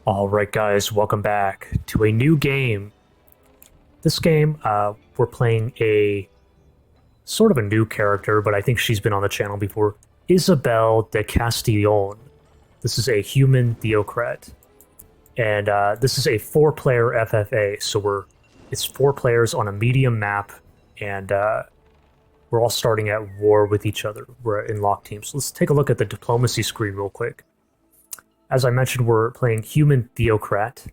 Alright guys, welcome back to a new game. This game, we're playing a sort of a new character, but I think she's been on the channel before. Isabel de Castellon. This is a human Theocrat. And this is a 4-player FFA, so it's 4 players on a medium map, and we're all starting at war with each other. We're in locked teams. So let's take a look at the diplomacy screen real quick. As I mentioned, we're playing human Theocrat,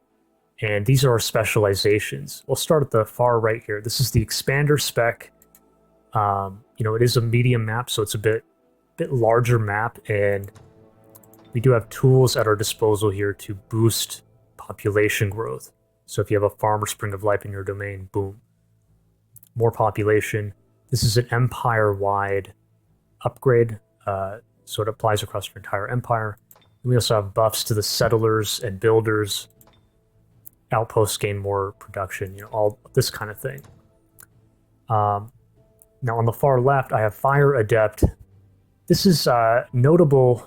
and these are our specializations. We'll start at the far right here. This is the expander spec. It is a medium map, so it's a bit larger map, and we do have tools at our disposal here to boost population growth. So if you have a farmer spring of life in your domain, boom, more population. This is an empire-wide upgrade, so it applies across your entire empire. We also have buffs to the settlers and builders. Outposts gain more production, all this kind of thing. Now on the far left, I have Fire Adept. This is notable,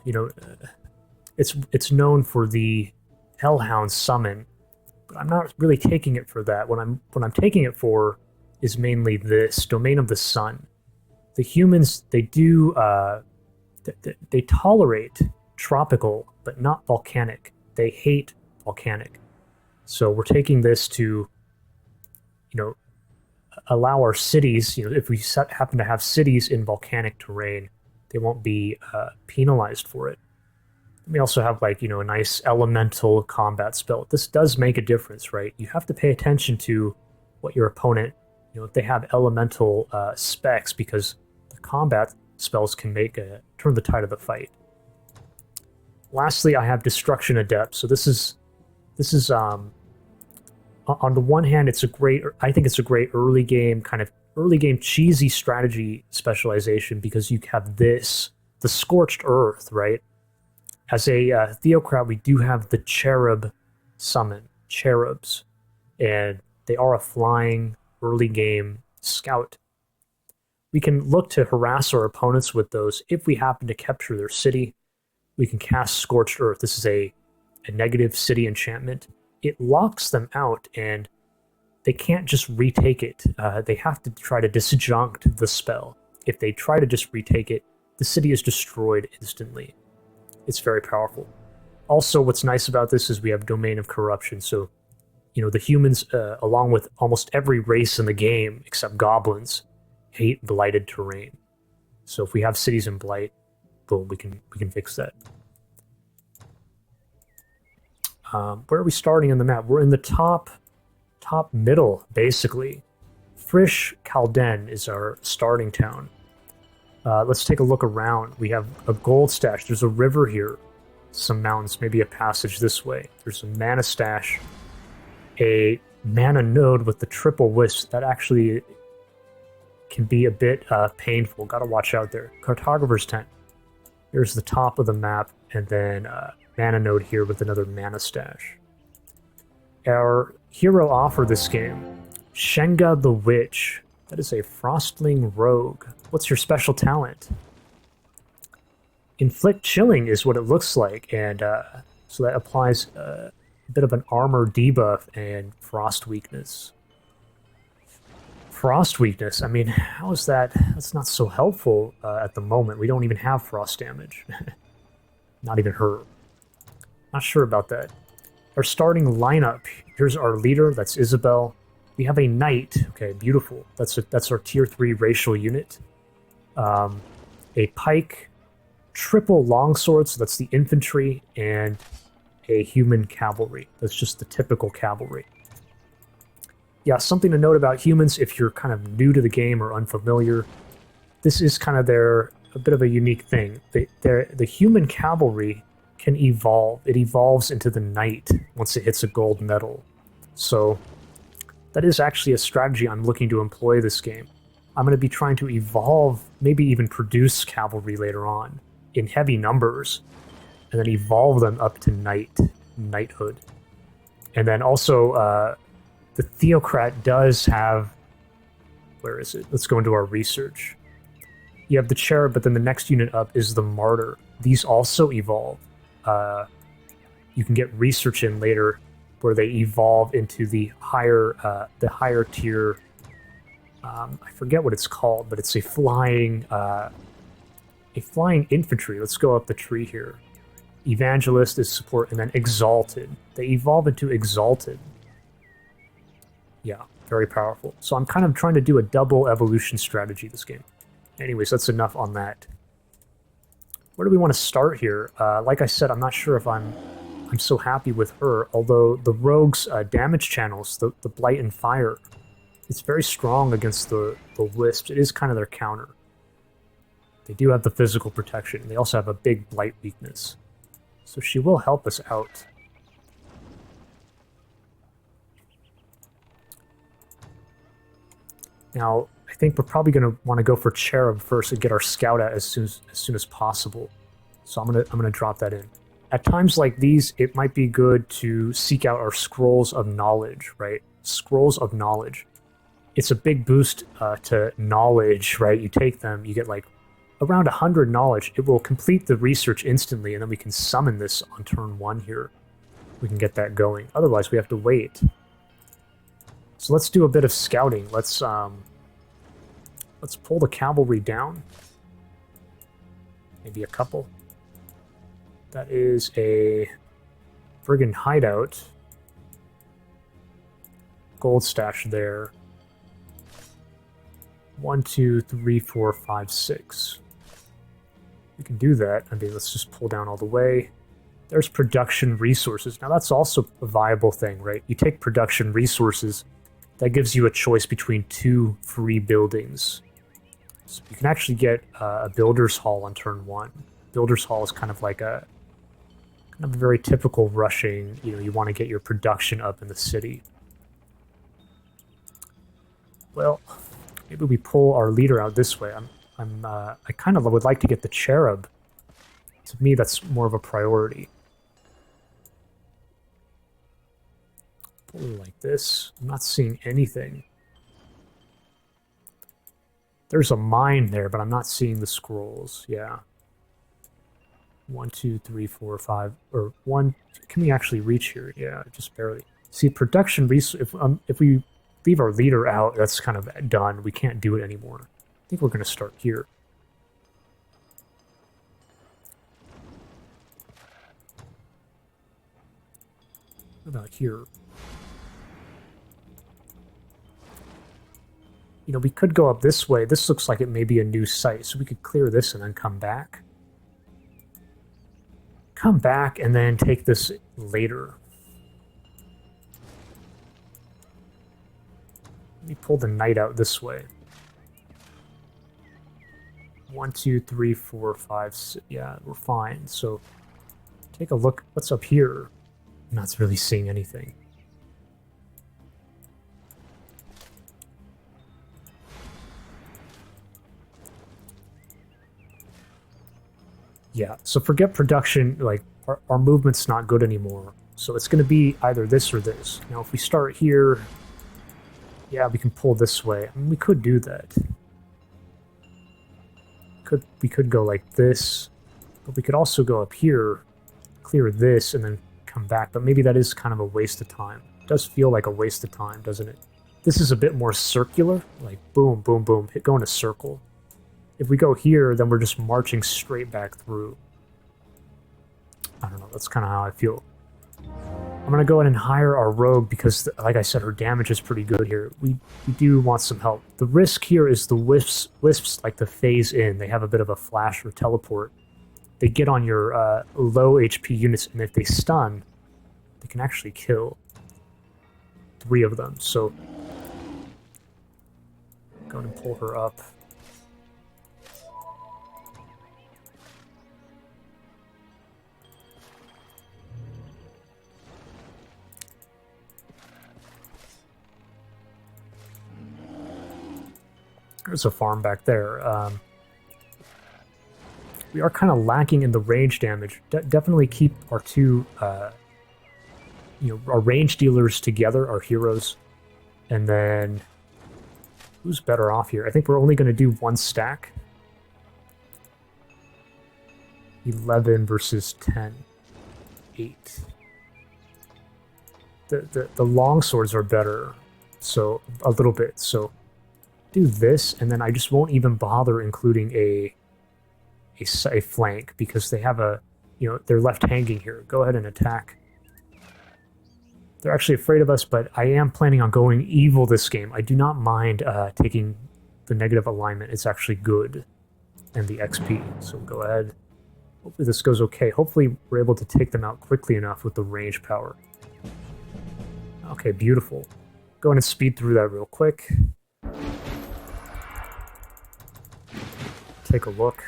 it's known for the Hellhound summon, but I'm not really taking it for that. What I'm taking it for is mainly this Domain of the Sun. The humans, they do they tolerate tropical, but not volcanic. They hate volcanic. So we're taking this to, allow our cities, if we happen to have cities in volcanic terrain, they won't be penalized for it. We also have, a nice elemental combat spell. This does make a difference, right? You have to pay attention to what your opponent, if they have elemental specs, because the combat spells can turn the tide of the fight. Lastly, I have Destruction Adept. So this is on the one hand, I think it's a great early game cheesy strategy specialization, because you have the Scorched Earth, right? As a Theocrat, we do have the Cherub summon, Cherubs, and they are a flying early game scout. We can look to harass our opponents with those. If we happen to capture their city, we can cast Scorched Earth. This is a negative city enchantment. It locks them out, and they can't just retake it. They have to try to disjunct the spell. If they try to just retake it, the city is destroyed instantly. It's very powerful. Also, what's nice about this is we have Domain of Corruption. So, the humans, along with almost every race in the game, except goblins, hate blighted terrain. So if we have cities in blight, boom, we can fix that. Where are we starting in the map? We're in the top middle, basically. Frisch Calden is our starting town. Let's take a look around. We have a gold stash. There's a river here, some mountains, maybe a passage this way. There's a mana stash, a mana node with the triple wisp that actually can be a bit painful. Gotta watch out there. Cartographer's tent. Here's the top of the map, and then mana node here with another mana stash. Our hero offer this game, Shenga the Witch. That is a Frostling Rogue. What's your special talent? Inflict Chilling is what it looks like, and so that applies a bit of an armor debuff and frost weakness. Frost weakness, I mean, how is that? That's not so helpful at the moment. We don't even have frost damage. Not even her. Not sure about that. Our starting lineup. Here's our leader. That's Isabel. We have a knight. Okay, beautiful. That's our tier 3 racial unit. A pike, triple longsword. So that's the infantry, and a human cavalry. That's just the typical cavalry. Yeah, something to note about humans, if you're kind of new to the game or unfamiliar, this is kind of a bit of a unique thing. The human cavalry can evolve. It evolves into the knight once it hits a gold medal. So that is actually a strategy I'm looking to employ this game. I'm going to be trying to evolve, maybe even produce cavalry later on in heavy numbers, and then evolve them up to knighthood. And then also, the Theocrat does have... Where is it? Let's go into our research. You have the Cherub, but then the next unit up is the Martyr. These also evolve. you can get research in later, where they evolve into the higher tier. I forget what it's called, but it's a flying infantry. Let's go up the tree here. Evangelist is support, and then exalted. They evolve into exalted. Yeah, very powerful. So I'm kind of trying to do a double evolution strategy this game. Anyways, that's enough on that. Where do we want to start here? Like I said, I'm not sure if I'm so happy with her, although the rogue's damage channels, the Blight and Fire, it's very strong against the Wisps. It is kind of their counter. They do have the physical protection, and they also have a big Blight weakness. So she will help us out. Now, I think we're probably going to want to go for Cherub first and get our scout out as soon as possible. So I'm gonna drop that in. At times like these, it might be good to seek out our Scrolls of Knowledge, right? Scrolls of Knowledge. It's a big boost to knowledge, right? You take them, you get like around 100 knowledge. It will complete the research instantly, and then we can summon this on turn 1 here. We can get that going. Otherwise, we have to wait. So let's do a bit of scouting. Let's pull the cavalry down. Maybe a couple. That is a friggin' hideout. Gold stash there. 1, 2, 3, 4, 5, 6. We can do that. I mean, let's just pull down all the way. There's production resources. Now that's also a viable thing, right? You take production resources, that gives you a choice between 2 free buildings. So you can actually get a Builder's Hall on turn 1. Builder's Hall is kind of like a very typical rushing, you want to get your production up in the city. Well, maybe we pull our leader out this way. I kind of would like to get the Cherub. To me, that's more of a priority. Pull like this. I'm not seeing anything. There's a mine there, but I'm not seeing the scrolls. Yeah. 1, 2, 3, 4, 5, or 1. Can we actually reach here? Yeah, just barely. See, production resource. If we leave our leader out, that's kind of done. We can't do it anymore. I think we're going to start here. What about here? We could go up this way. This looks like it may be a new site, so we could clear this and then come back. Come back and then take this later. Let me pull the knight out this way. 1, 2, 3, 4, 5, 6. Yeah, we're fine. So take a look. What's up here? I'm not really seeing anything. Yeah, so forget production, like, our movement's not good anymore. So it's going to be either this or this. Now, if we start here, yeah, we can pull this way. I mean, we could do that. We could go like this, but we could also go up here, clear this, and then come back. But maybe that is kind of a waste of time. It does feel like a waste of time, doesn't it? This is a bit more circular, like boom, boom, boom, go in a circle. If we go here, then we're just marching straight back through. I don't know, that's kind of how I feel. I'm going to go ahead and hire our rogue because, like I said, her damage is pretty good here. We do want some help. The risk here is the wisps like to phase in. They have a bit of a flash or teleport. They get on your low HP units, and if they stun, they can actually kill 3 of them. So go ahead and pull her up. There's a farm back there. We are kind of lacking in the range damage. Definitely keep our 2, our range dealers together, our heroes. And then, who's better off here? I think we're only going to do 1 stack. 11 versus 10. 8. the long swords are better, so a little bit. So do this, and then I just won't even bother including a flank because they have a, you know, they're left hanging here. Go ahead and attack. They're actually afraid of us, but I am planning on going evil this game. I do not mind taking the negative alignment. It's actually good, and the XP. So go ahead. Hopefully this goes okay. Hopefully we're able to take them out quickly enough with the range power. Okay, beautiful. Go ahead and speed through that real quick. Take a look.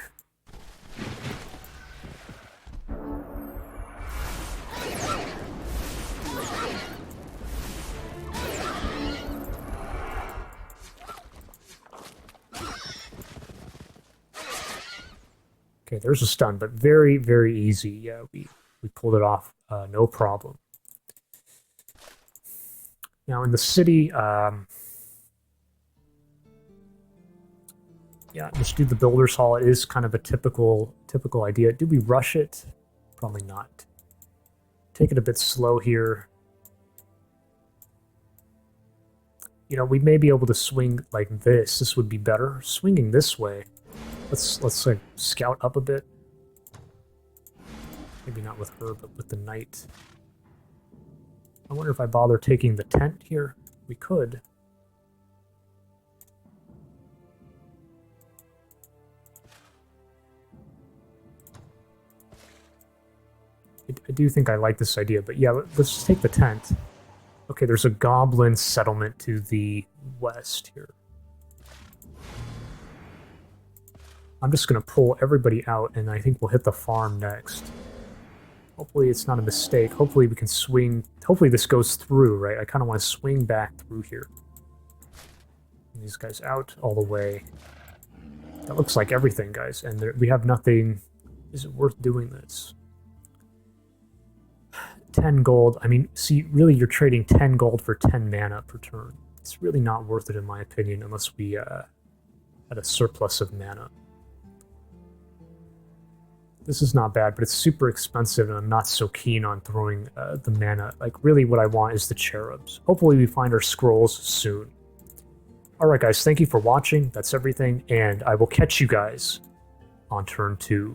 Okay, there's a stun, but very, very easy. Yeah, we pulled it off, no problem. Now in the city, yeah, let's do the Builder's Hall. It is kind of a typical idea. Do we rush it? Probably not. Take it a bit slow here. You know, we may be able to swing like this. This would be better. Swinging this way. Let's like scout up a bit. Maybe not with her, but with the knight. I wonder if I bother taking the tent here. We could. I do think I like this idea, but yeah, let's just take the tent. Okay, there's a goblin settlement to the west here. I'm just going to pull everybody out, and I think we'll hit the farm next. Hopefully it's not a mistake. Hopefully we can swing. Hopefully this goes through, right? I kind of want to swing back through here. And these guys out all the way. That looks like everything, guys. And we have nothing. Is it worth doing this? 10 gold. I mean, see, really you're trading 10 gold for 10 mana per turn. It's really not worth it, in my opinion, unless we had a surplus of mana. This is not bad, but it's super expensive, and I'm not so keen on throwing the mana. Like, really what I want is the cherubs. Hopefully we find our scrolls soon. Alright guys, thank you for watching. That's everything, and I will catch you guys on turn 2.